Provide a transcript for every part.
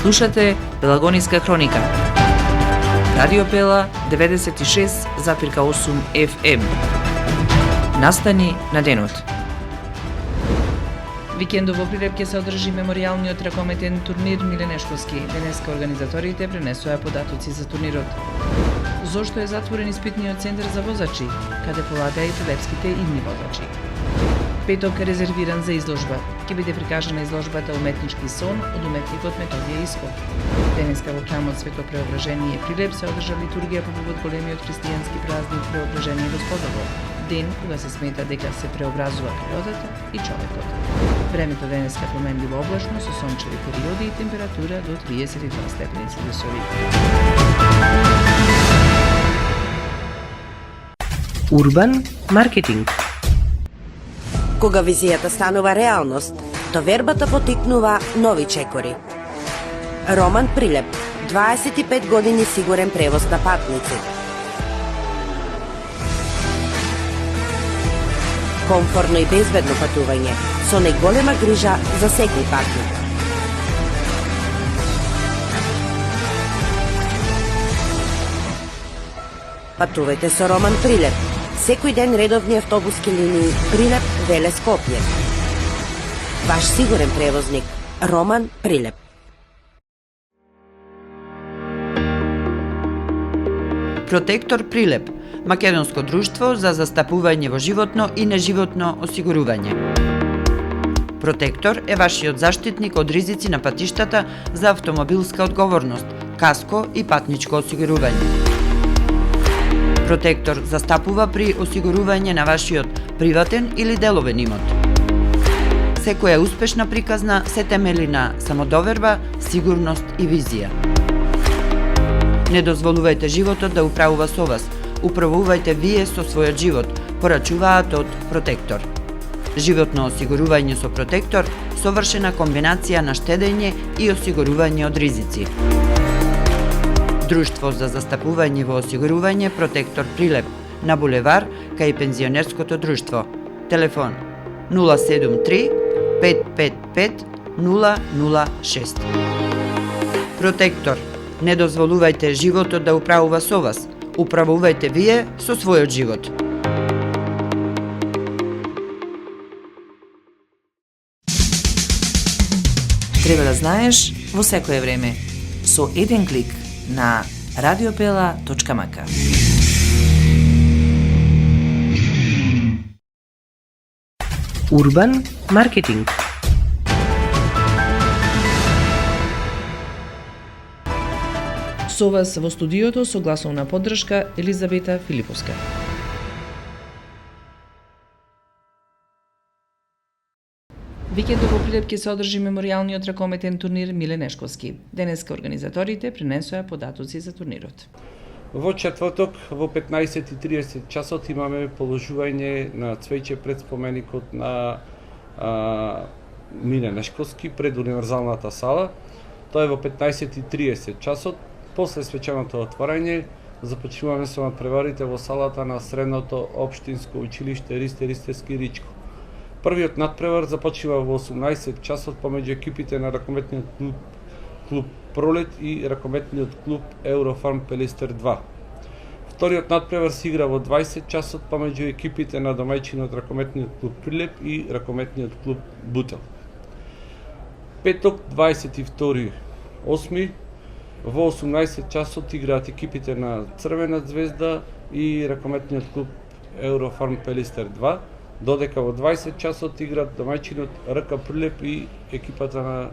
Слушате Пелагониска хроника. Радио Пела 96,8 FM. Настани на денот. Викендов во Прилеп ќе се одржи меморијалниот ракометен турнир Миленешковски. Денеска организаторите пренесоа податоци за турнирот. Зошто е затворен испитниот центар за возачи, каде полагаа и прилепските идни возачи. Петок резервиран за изложба. Ќе биде прикажана изложбата Уметнички сон од уметникот Методија Иско. Денеска во храмот Свето Преображение Прилеп се одржа литургија по повод големиот христијански празник Преображение Господово, ден кога се смета дека се преобразува природата и човекот. Времето денеска променливо облачно со сончеви периоди и температура до 32 степени Целзиусови. Урбан маркетинг. Кога визијата станува реалност, довербата потикнува нови чекори. Роман Прилеп, 25 години сигурен превоз на патници. Комфорно и безбедно патување, со најголема грижа за секој патник. Патувајте со Роман Прилеп. Секој ден редовни автобуски линии Прилеп, Велес, Скопје. Ваш сигурен превозник Роман Прилеп. Протектор Прилеп, македонско друштво за застапување во животно и неживотно осигурување. Протектор е вашиот заштитник од ризици на патиштата за автомобилска одговорност, каско и патничко осигурување. Протектор застапува при осигурување на вашиот приватен или деловен имот. Секоја успешна приказна се темели на самодоверба, сигурност и визија. Не дозволувајте животот да управува со вас, управувајте вие со својот живот, порачуваат од Протектор. Животно осигурување со Протектор, совршена комбинација на штедење и осигурување од ризици. Друштво за застапување во осигурување Протектор Прилеп на булевар кај пензионерското друштво. Телефон 073 555 006. Протектор. Не дозволувајте животот да управува со вас. Управувајте вие со својот живот. Треба да знаеш во секое време. Со еден клик на radiopela.mk. Урбан маркетинг. Со вас во студиото со гласовна поддршка Елизабета Филиповска. Викендов во Прилеп ќе се одржи меморијалниот ракометен турнир Миленешковски. Денеска организаторите пренесоа податоци за турнирот. Во четврток во 15:30 часот имаме положување на цвеќе пред споменикот на Миленешковски пред универзалната сала. Тоа е во 15:30 часот. После свечаното отворање започнуваме со надпреварите во салата на Средното општинско училиште Ристе Ристевски Ричко. Првиот надпревар започнува во 18 часот помеѓу екипите на ракометниот клуб Пролет и ракометниот клуб Еврофарм Пелистер 2. Вториот надпревар се игра во 20 часот помеѓу екипите на домајчинот ракометниот клуб Прилеп и ракометниот клуб Бутел. Петок 22.8. Во 18 часот играат екипите на Црвена звезда и ракометниот клуб Еврофарм Пелистер 2, додека во 20 часот играат домајчинот РК Прилеп и екипата на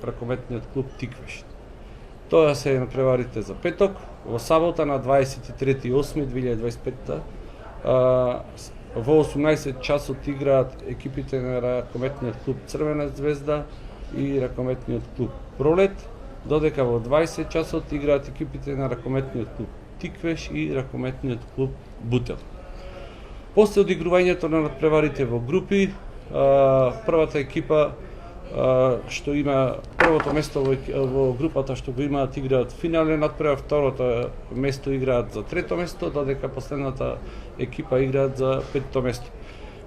ракометниот клуб Тиквеш. Тоа се надпреварите за петок. Во сабота на 23.8.2025 во 18 часот играат екипите на ракометниот клуб Црвена звезда и ракометниот клуб Пролет, додека во 20 часот играат екипите на ракометниот клуб Тиквеш и ракометниот клуб Бутел. После одигрувањето на надпреварите во групи, првата екипа што има првото место во групата што го имаат играат финален надпревар, второто место играат за трето место, додека последната екипа играат за петто место.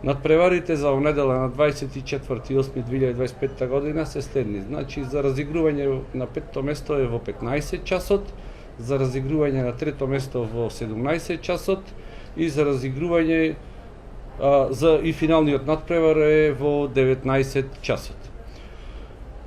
Надпреварите за онедела на 24.8.2025 година се следни. Значи, за разигрување на петто место е во 15 часот, за разигрување на трето место во 17 часот и за разигрување и финалниот надпревар е во 19 часот.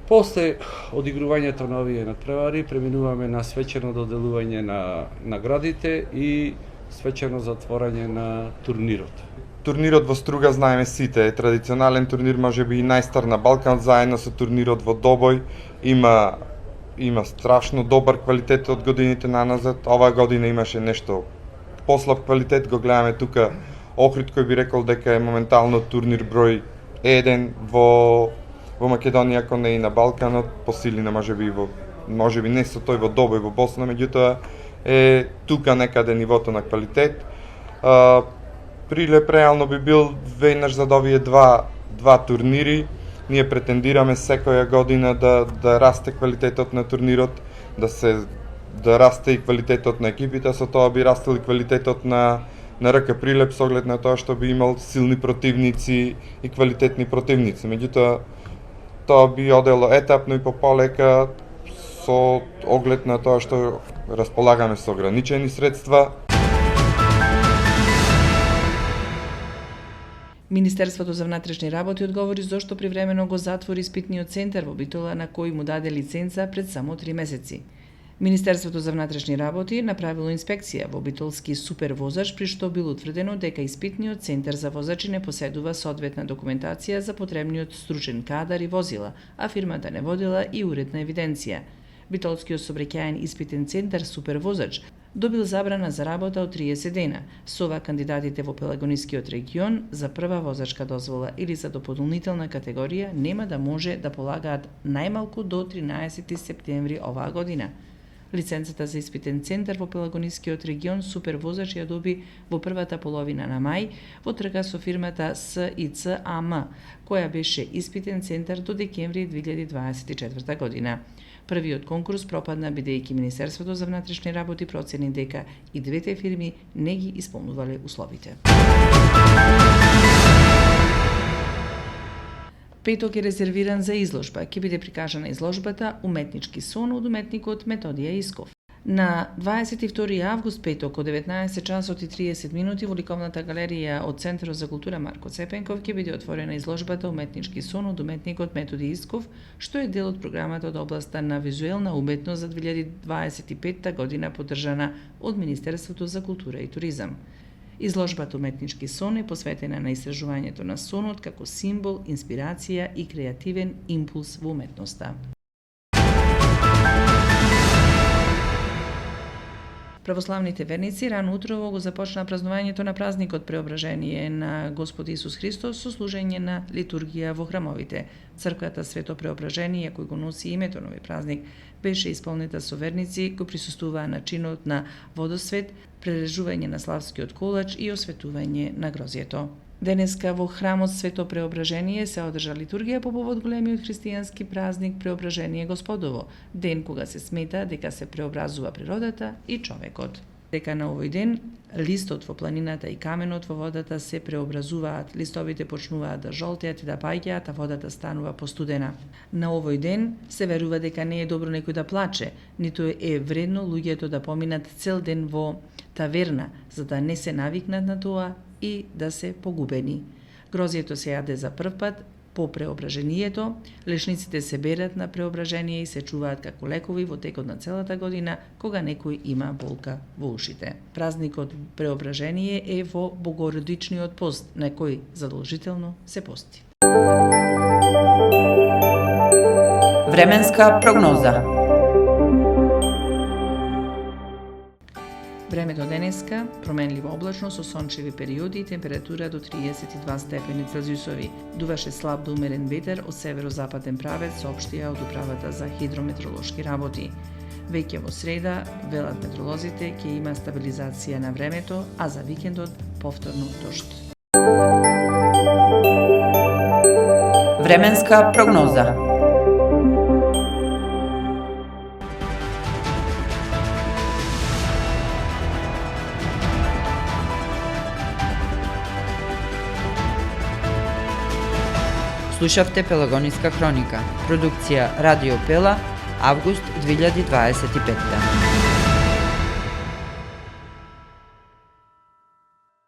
После одигрувањето на овие надпревари преминуваме на свечено доделување на наградите и свечено затворање на турнирот. Турнирот во Струга, знаеме сите, е традиционален турнир, можеби и најстар на Балкан, заедно со турнирот во Добој. Има страшно добар квалитет од годините наназад. Оваа година имаше нешто послаб квалитет, го гледаме тука Охрид, кој би рекол дека е моментално турнир број 1 во Македонија, ако не и на Балканот, по силина можеби не со тој во Добој во Босна, меѓутоа е тука некаде нивото на квалитет. Прилеп реално би бил веднаш за овие два турнири. Ние претендираме секоја година да расте квалитетот на турнирот, да расте и квалитетот на екипите, со тоа би растел и квалитетот на РК Прилеп, со оглед на тоа што би имал силни противници и квалитетни противници. Меѓутоа, тоа би одело етапно и полека, со оглед на тоа што располагаме со ограничени средства. Министерството за внатрешни работи одговори зошто привремено го затвори испитниот центар во Битола, на кој му даде лиценца пред само 3 месеци. Министерството за внатрешни работи направило инспекција во битолски супервозач, при што било утврдено дека испитниот центар за возачи не поседува соодветна документација за потребниот стручен кадар и возила, а фирмата не водила и уредна евиденција. Битолскиот сообраќајен испитен центар супервозач добил забрана за работа од 30 дена. Со ова кандидатите во Пелагонискиот регион за прва возачка дозвола или за дополнителна категорија нема да може да полагаат најмалку до 13 септември оваа година. Лиценцата за испитен центар во Пелагонискиот регион супервозач ја доби во првата половина на мај во трга со фирмата СИЦ АМ, која беше испитен центар до декември 2024 година. Првиот конкурс пропадна бидејќи Министерството за внатрешни работи процени дека и двете фирми не ги исполнувале условите. Петок е резервиран за изложба. Ќе биде прикажана изложбата Уметнички сон од уметникот Методија Исков. На 22 август петок од 19 часот и 30 минути во ликовната галерија од Центарот за култура Марко Цепенков ќе биде отворена изложбата Уметнички сон од уметникот Методи Исков, што е дел од програмата од областа на визуелна уметност за 2025 година, поддржана од Министерството за култура и туризам. Изложбата Уметнички сон е посветена на истражувањето на сонот како символ, инспирација и креативен импулс во уметноста. Православните верници рано утрово го започна празнувањето на празникот Преображение на Господ Исус Христос со служење на литургија во храмовите. Црквата Свето Преображение, кој го носи името на овој празник, беше исполнета со верници кои присуствуваа на чинот на водосвет, прережување на славскиот колач и осветување на грозјето. Денеска во храмот Свето Преображение се одржа литургија по повод големиот христијански празник Преображение Господово, ден кога се смета дека се преобразува природата и човекот. Дека на овој ден листот во планината и каменот во водата се преобразуваат, листовите почнуваат да жолтеат и да паѓаат, а водата станува постудена. На овој ден се верува дека не е добро некој да плаче, ниту е вредно луѓето да поминат цел ден во таверна, за да не се навикнат на тоа и да се погубени. Грозјето се јаде за прв пат по преображението, лешниците се берат на преображение и се чуваат како лекови во текот на целата година кога некој има болка во ушите. Празникот Преображение е во Богородичниот пост, на кој задолжително се пости. Временска прогноза. Времето денеска променливо облачно со сончеви периоди и температура до 32 степени Целзиусови. Дуваше слаб до умерен ветер од северозападен правец, соопштија од управата за хидрометролошки работи. Веќе во среда, велат метролозите, ќе има стабилизација на времето, а за викендот повторно дожд. Временска прогноза. Слушавте Пелагониска хроника, продукција Радио Пела, август 2025.